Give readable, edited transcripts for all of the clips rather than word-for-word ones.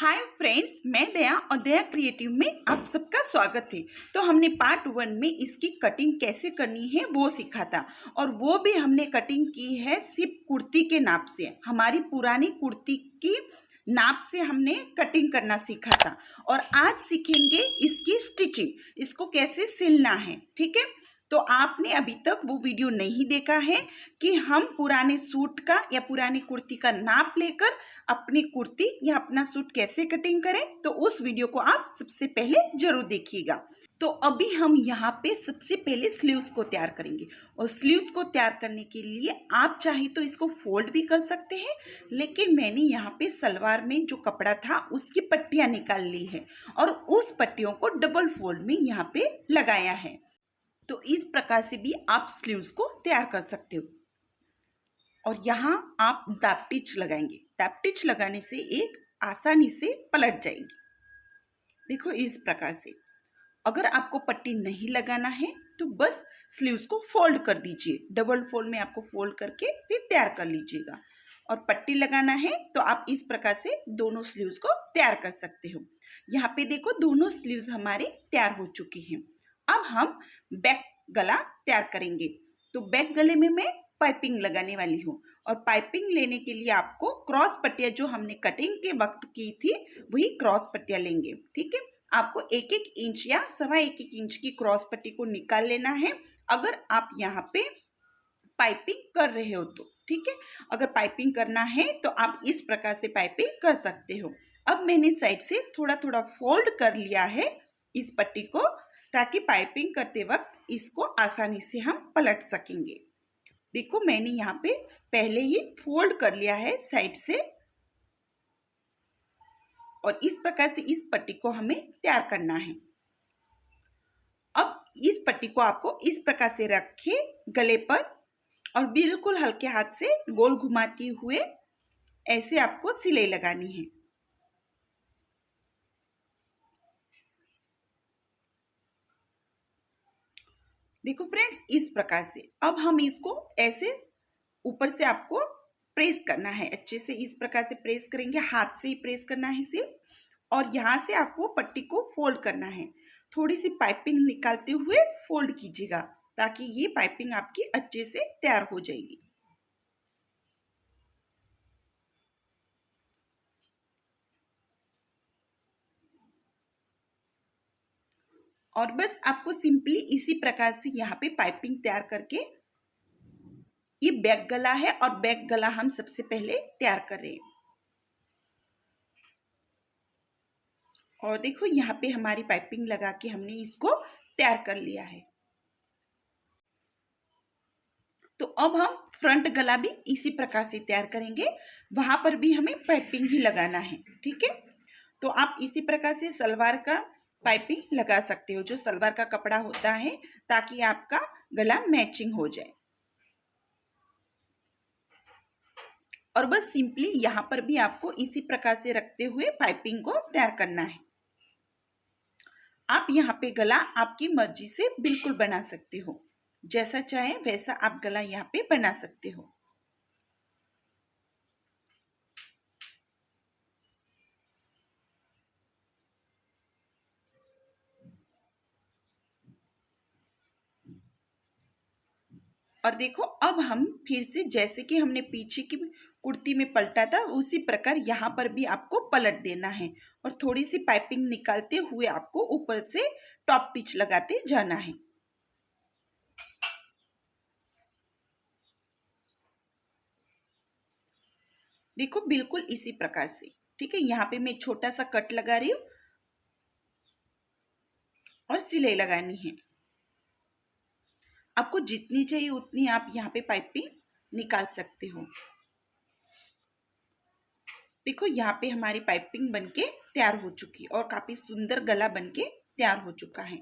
Hi friends, मैं दया और दया creative में आप सबका स्वागत है। तो हमने पार्ट 1 में इसकी कटिंग कैसे करनी है वो सीखा था और वो भी हमने कटिंग की है सिर्फ कुर्ती के नाप से। हमारी पुरानी कुर्ती की नाप से हमने कटिंग करना सीखा था और आज सीखेंगे इसकी स्टिचिंग, इसको कैसे सिलना है। ठीक है, तो आपने अभी तक वो वीडियो नहीं देखा है कि हम पुराने सूट का या पुरानी कुर्ती का नाप लेकर अपनी कुर्ती या अपना सूट कैसे कटिंग करें, तो उस वीडियो को आप सबसे पहले जरूर देखिएगा। तो अभी हम यहाँ पे सबसे पहले स्लीव्स को तैयार करेंगे और स्लीव्स को तैयार करने के लिए आप चाहे तो इसको फोल्ड भी कर सकते हैं, लेकिन मैंने यहाँ पे सलवार में जो कपड़ा था उसकी पट्टियाँ निकाल ली है और उस पट्टियों को डबल फोल्ड में यहाँ पे लगाया है। तो इस प्रकार से भी आप स्लीव्स को तैयार कर सकते हो और यहाँ आप टैप स्टिच लगाएंगे। टैप स्टिच लगाने से एक आसानी से पलट जाएगी। देखो इस प्रकार से। अगर आपको पट्टी नहीं लगाना है तो बस स्लीव्स को फोल्ड कर दीजिए, डबल फोल्ड में आपको फोल्ड करके फिर तैयार कर लीजिएगा। और पट्टी लगाना है तो आप इस प्रकार से दोनों स्लीव्स को तैयार कर सकते हो। यहाँ पे देखो दोनों स्लीव्स हमारे तैयार हो चुकी हैं। अब हम बैक गला तैयार करेंगे। तो बैक गले में मैं पाइपिंग लगाने वाली हूँ और पाइपिंग लेने के लिए आपको क्रॉस पट्टियाँ जो हमने कटिंग के वक्त की थी वही क्रॉस पट्टियाँ लेंगे। ठीक है, आपको 1-1 इंच या 1.25 इंच की क्रॉस पट्टी को निकाल लेना है अगर आप यहाँ पे पाइपिंग कर रहे हो तो। ठीक है, अगर पाइपिंग करना है तो आप इस प्रकार से पाइपिंग कर सकते हो। अब मैंने साइड से थोड़ा थोड़ा फोल्ड कर लिया है इस पट्टी को, ताकि पाइपिंग करते वक्त इसको आसानी से हम पलट सकेंगे। देखो मैंने यहाँ पे पहले ही फोल्ड कर लिया है साइड से और इस प्रकार से इस पट्टी को हमें तैयार करना है। अब इस पट्टी को आपको इस प्रकार से रखे गले पर और बिल्कुल हल्के हाथ से गोल घुमाते हुए ऐसे आपको सिलाई लगानी है। देखो फ्रेंड्स इस प्रकार से। अब हम इसको ऐसे ऊपर से आपको प्रेस करना है, अच्छे से इस प्रकार से प्रेस करेंगे, हाथ से ही प्रेस करना है सिर्फ। और यहाँ से आपको पट्टी को फोल्ड करना है, थोड़ी सी पाइपिंग निकालते हुए फोल्ड कीजिएगा ताकि ये पाइपिंग आपकी अच्छे से तैयार हो जाएगी। और बस आपको सिंपली इसी प्रकार से यहाँ पे पाइपिंग तैयार करके, ये बैक गला है और बैक गला हम सबसे पहले तैयार कर रहे हैं। और देखो यहाँ पे हमारी पाइपिंग लगा के हमने इसको तैयार कर लिया है। तो अब हम फ्रंट गला भी इसी प्रकार से तैयार करेंगे, वहां पर भी हमें पाइपिंग ही लगाना है। ठीक है, तो आप इसी प्रकार से सलवार का पाइपिंग लगा सकते हो, जो सलवार का कपड़ा होता है, ताकि आपका गला मैचिंग हो जाए। और बस सिंपली यहाँ पर भी आपको इसी प्रकार से रखते हुए पाइपिंग को तैयार करना है। आप यहाँ पे गला आपकी मर्जी से बिल्कुल बना सकते हो, जैसा चाहे वैसा आप गला यहाँ पे बना सकते हो। और देखो अब हम फिर से जैसे कि हमने पीछे की कुर्ती में पलटा था उसी प्रकार यहाँ पर भी आपको पलट देना है और थोड़ी सी पाइपिंग निकालते हुए आपको ऊपर से टॉप स्टिच लगाते जाना है। देखो बिल्कुल इसी प्रकार से। ठीक है, यहाँ पे मैं छोटा सा कट लगा रही हूँ और सिलाई लगानी है। आपको जितनी चाहिए उतनी आप यहाँ पे पाइपिंग निकाल सकते हो। देखो यहाँ पे हमारी पाइपिंग बनके तैयार हो चुकी है और काफी सुंदर गला बनके तैयार हो चुका है।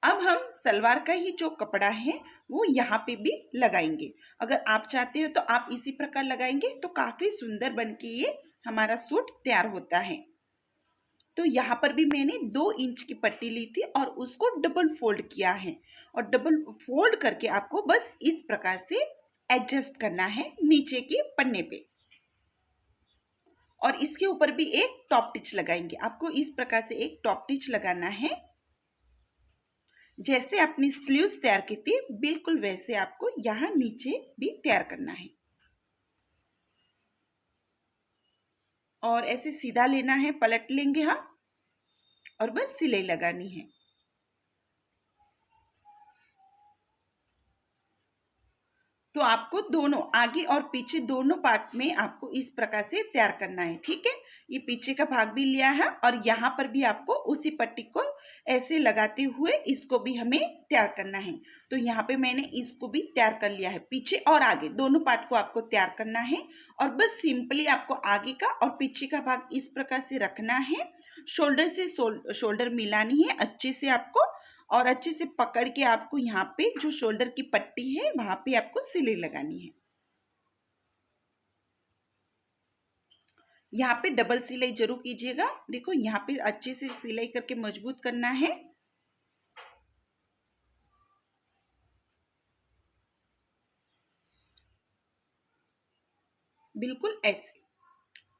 अब हम सलवार का ही जो कपड़ा है वो यहाँ पे भी लगाएंगे। अगर आप चाहते हो तो आप इसी प्रकार लगाएंगे तो काफी सुंदर बनके ये हमारा सूट तैयार होता है। तो यहाँ पर भी मैंने 2 इंच की पट्टी ली थी और उसको डबल फोल्ड किया है और डबल फोल्ड करके आपको बस इस प्रकार से एडजस्ट करना है नीचे के पन्ने पे। और इसके ऊपर भी एक टॉप टिच लगाएंगे। आपको इस प्रकार से एक टॉप टिच लगाना है। जैसे अपनी स्लीव्स तैयार की थी बिल्कुल वैसे आपको यहाँ नीचे भी तैयार करना है और ऐसे सीधा लेना है, पलट लेंगे हम और बस सिलाई लगानी है। तो आपको दोनों आगे और पीछे दोनों पार्ट में आपको इस प्रकार से तैयार करना है। ठीक है, ये पीछे का भाग भी लिया है और यहाँ पर भी आपको उसी पट्टी को ऐसे लगाते हुए इसको भी हमें तैयार करना है। तो यहाँ पे मैंने इसको भी तैयार कर लिया है, पीछे और आगे दोनों पार्ट को आपको तैयार करना है। और बस सिंपली आपको आगे का और पीछे का भाग इस प्रकार से रखना है, शोल्डर से शोल्डर मिलानी है अच्छे से आपको और अच्छे से पकड़ के आपको यहाँ पे जो शोल्डर की पट्टी है वहां पे आपको सिलाई लगानी है। यहाँ पे डबल सिलाई जरूर कीजिएगा। देखो यहाँ पे अच्छे से सिलाई करके मजबूत करना है। बिल्कुल ऐसे।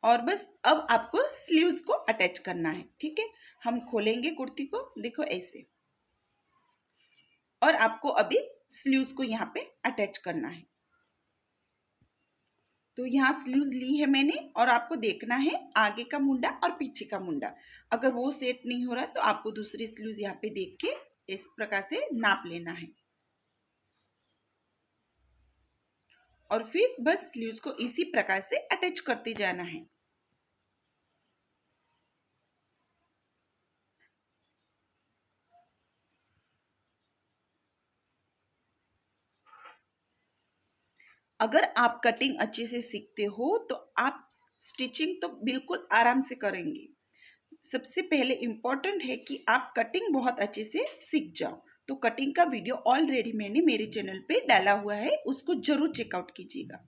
और बस अब आपको स्लीव्स को अटैच करना है। ठीक है, हम खोलेंगे कुर्ती को, देखो ऐसे। और आपको अभी स्लीव्स को यहाँ पे अटैच करना है। तो यहाँ स्लीव्स ली है मैंने और आपको देखना है आगे का मुंडा और पीछे का मुंडा। अगर वो सेट नहीं हो रहा तो आपको दूसरी स्लीव्स यहाँ पे देख के इस प्रकार से नाप लेना है और फिर बस स्लीव्स को इसी प्रकार से अटैच करते जाना है। अगर आप कटिंग अच्छे से सीखते हो तो आप स्टिचिंग तो बिल्कुल आराम से करेंगे। सबसे पहले इम्पॉर्टेंट है कि आप कटिंग बहुत अच्छे से सीख जाओ। तो कटिंग का वीडियो ऑलरेडी मैंने मेरे चैनल पे डाला हुआ है, उसको जरूर चेकआउट कीजिएगा।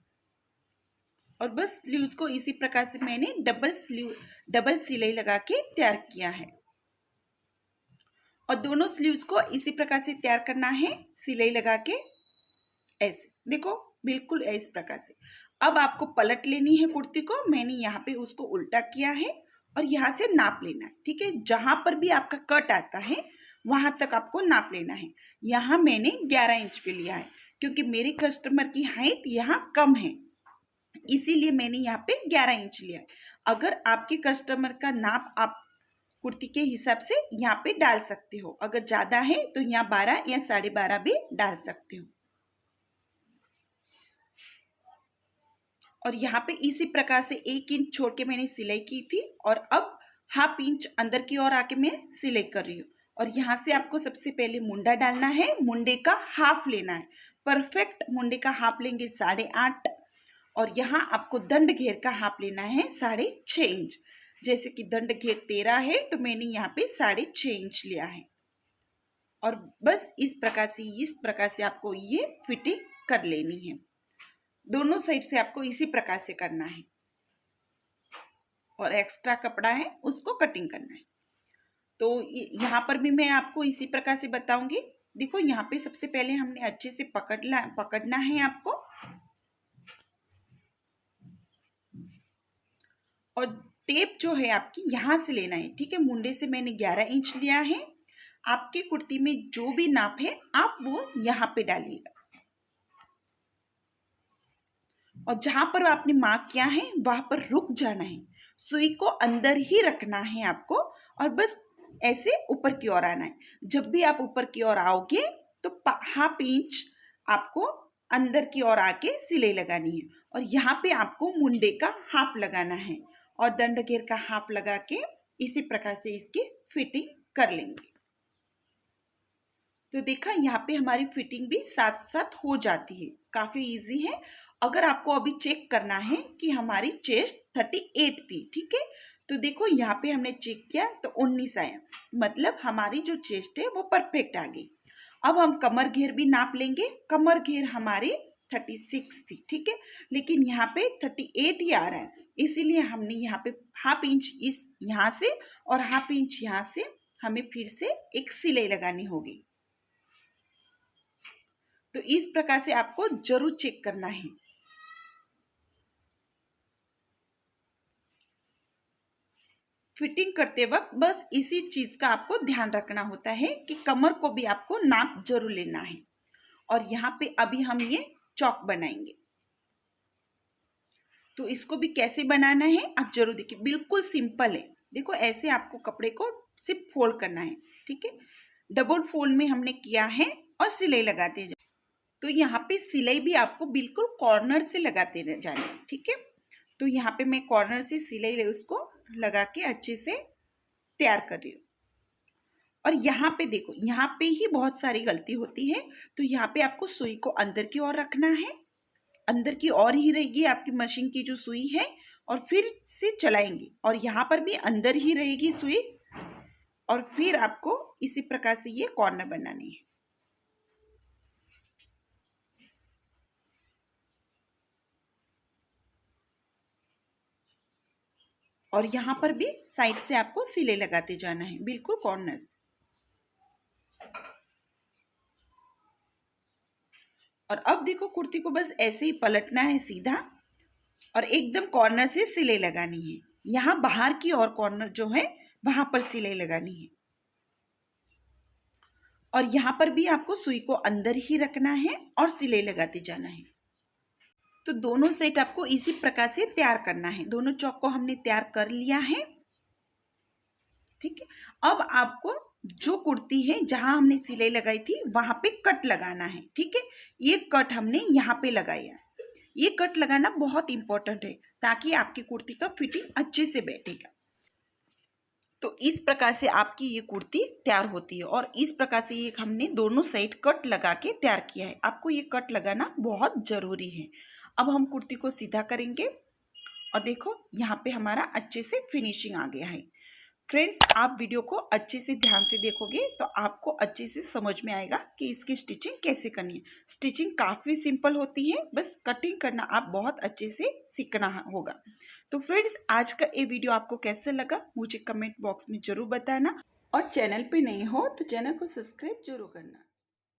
और बस स्लीव्स को इसी प्रकार से मैंने डबल सिलाई लगा के तैयार किया है और दोनों स्लीव्स को इसी प्रकार से तैयार करना है सिलाई लगा के ऐसे। देखो बिल्कुल इस प्रकार से। अब आपको पलट लेनी है कुर्ती को। मैंने यहाँ पे उसको उल्टा किया है और यहाँ से नाप लेना है। ठीक है, जहां पर भी आपका कट आता है वहां तक आपको नाप लेना है। यहाँ मैंने 11 इंच पे लिया है क्योंकि मेरी कस्टमर की हाइट यहाँ कम है, इसीलिए मैंने यहाँ पे 11 इंच लिया है। अगर आपके कस्टमर का नाप आप कुर्ती के हिसाब से यहाँ पे डाल सकते हो, अगर ज़्यादा है तो यहाँ 12 या 12.5 भी डाल सकते हो। और यहाँ पे इसी प्रकार से 1 इंच छोड़ के मैंने सिलाई की थी और अब हाफ इंच अंदर की ओर आके मैं सिलाई कर रही हूँ। और यहाँ से आपको सबसे पहले मुंडा डालना है, मुंडे का हाफ लेना है। परफेक्ट मुंडे का हाफ लेंगे 8.5 और यहाँ आपको दंड घेर का हाफ लेना है 6.5 इंच। जैसे कि दंड घेर 13 है तो मैंने यहाँ पे 6.5 इंच लिया है। और बस इस प्रकार से आपको ये फिटिंग कर लेनी है। दोनों साइड से आपको इसी प्रकार से करना है और एक्स्ट्रा कपड़ा है उसको कटिंग करना है। तो यहाँ पर भी मैं आपको इसी प्रकार से बताऊंगी। देखो यहाँ पे सबसे पहले हमने अच्छे से पकड़ना है आपको और टेप जो है आपकी यहाँ से लेना है। ठीक है, मुंडे से मैंने 11 इंच लिया है। आपकी कुर्ती में जो भी नाप है आप वो यहाँ पे डालिएगा और जहां पर आपने मार्क किया है वहां पर रुक जाना है। सुई को अंदर ही रखना है आपको और बस ऐसे ऊपर की ओर आना है। जब भी आप ऊपर की ओर आओगे तो हाफ इंच आपको अंदर की ओर आके सिलाई लगानी है और यहाँ पे आपको मुंडे का हाफ लगाना है और दंड घेर का हाफ लगा के इसी प्रकार से इसकी फिटिंग कर लेंगे। तो देखा यहाँ पे हमारी फिटिंग भी साथ साथ हो जाती है, काफी इजी है। अगर आपको अभी चेक करना है कि हमारी चेस्ट 38 थी, ठीक है, तो देखो यहाँ पे हमने चेक किया तो 19 आया, मतलब हमारी जो चेस्ट है वो परफेक्ट आ गई। अब हम कमर घेर भी नाप लेंगे। कमर घेर हमारी 36 थी, ठीक है, लेकिन यहाँ पे 38 ही आ रहा है, इसीलिए हमने यहाँ पे हाफ इंच इस यहाँ से और हाफ इंच यहाँ से हमें फिर से एक सिलाई लगानी होगी। तो इस प्रकार से आपको जरूर चेक करना है। फिटिंग करते वक्त बस इसी चीज़ का आपको ध्यान रखना होता है कि कमर को भी आपको नाप जरूर लेना है। और यहाँ पे अभी हम ये चौक बनाएंगे, तो इसको भी कैसे बनाना है आप जरूर देखिए, बिल्कुल सिंपल है। देखो ऐसे आपको कपड़े को सिर्फ फोल्ड करना है, ठीक है। डबल फोल्ड में हमने किया है और सिलाई लगाते जाए। तो यहाँ पे सिलाई भी आपको बिल्कुल कॉर्नर से लगाते जाना है, ठीक है। तो यहाँ पे मैं कॉर्नर से सिलाई उसको लगा के अच्छे से तैयार कर रही हूँ। और यहाँ पे देखो, यहाँ पे ही बहुत सारी गलती होती है। तो यहाँ पे आपको सुई को अंदर की ओर रखना है, अंदर की ओर ही रहेगी आपकी मशीन की जो सुई है, और फिर से चलाएंगे और यहाँ पर भी अंदर ही रहेगी सुई, और फिर आपको इसी प्रकार से ये कॉर्नर बनानी है। और यहाँ पर भी साइड से आपको सिलाई लगाते जाना है, बिल्कुल कॉर्नर से। और अब देखो कुर्ती को बस ऐसे ही पलटना है सीधा, और एकदम कॉर्नर से सिलाई लगानी है। यहाँ बाहर की और कॉर्नर जो है वहां पर सिलाई लगानी है। और यहाँ पर भी आपको सुई को अंदर ही रखना है और सिलाई लगाते जाना है। तो दोनों सेट आपको इसी प्रकार से तैयार करना है। दोनों चौक को हमने तैयार कर लिया है, ठीक है। अब आपको जो कुर्ती है जहां हमने सिलाई लगाई थी वहां पे कट लगाना है, ठीक है। ये कट हमने यहाँ पे लगाया। ये कट लगाना बहुत इंपॉर्टेंट है ताकि आपकी कुर्ती का फिटिंग अच्छे से बैठेगा। तो इस प्रकार से आपकी ये कुर्ती तैयार होती है, और इस प्रकार से ये हमने दोनों साइड कट लगा के तैयार किया है। आपको ये कट लगाना बहुत जरूरी है। अब हम कुर्ती को सीधा करेंगे, और देखो यहाँ पे हमारा अच्छे से फिनिशिंग आ गया है। फ्रेंड्स, आप वीडियो को अच्छे से ध्यान से देखोगे तो आपको अच्छे से समझ में आएगा कि इसकी स्टिचिंग कैसे करनी है। स्टिचिंग काफ़ी सिंपल होती है, बस कटिंग करना आप बहुत अच्छे से सीखना होगा। तो फ्रेंड्स, आज का ये वीडियो आपको कैसे लगा मुझे कमेंट बॉक्स में ज़रूर बताना, और चैनल पे नहीं हो तो चैनल को सब्सक्राइब जरूर करना।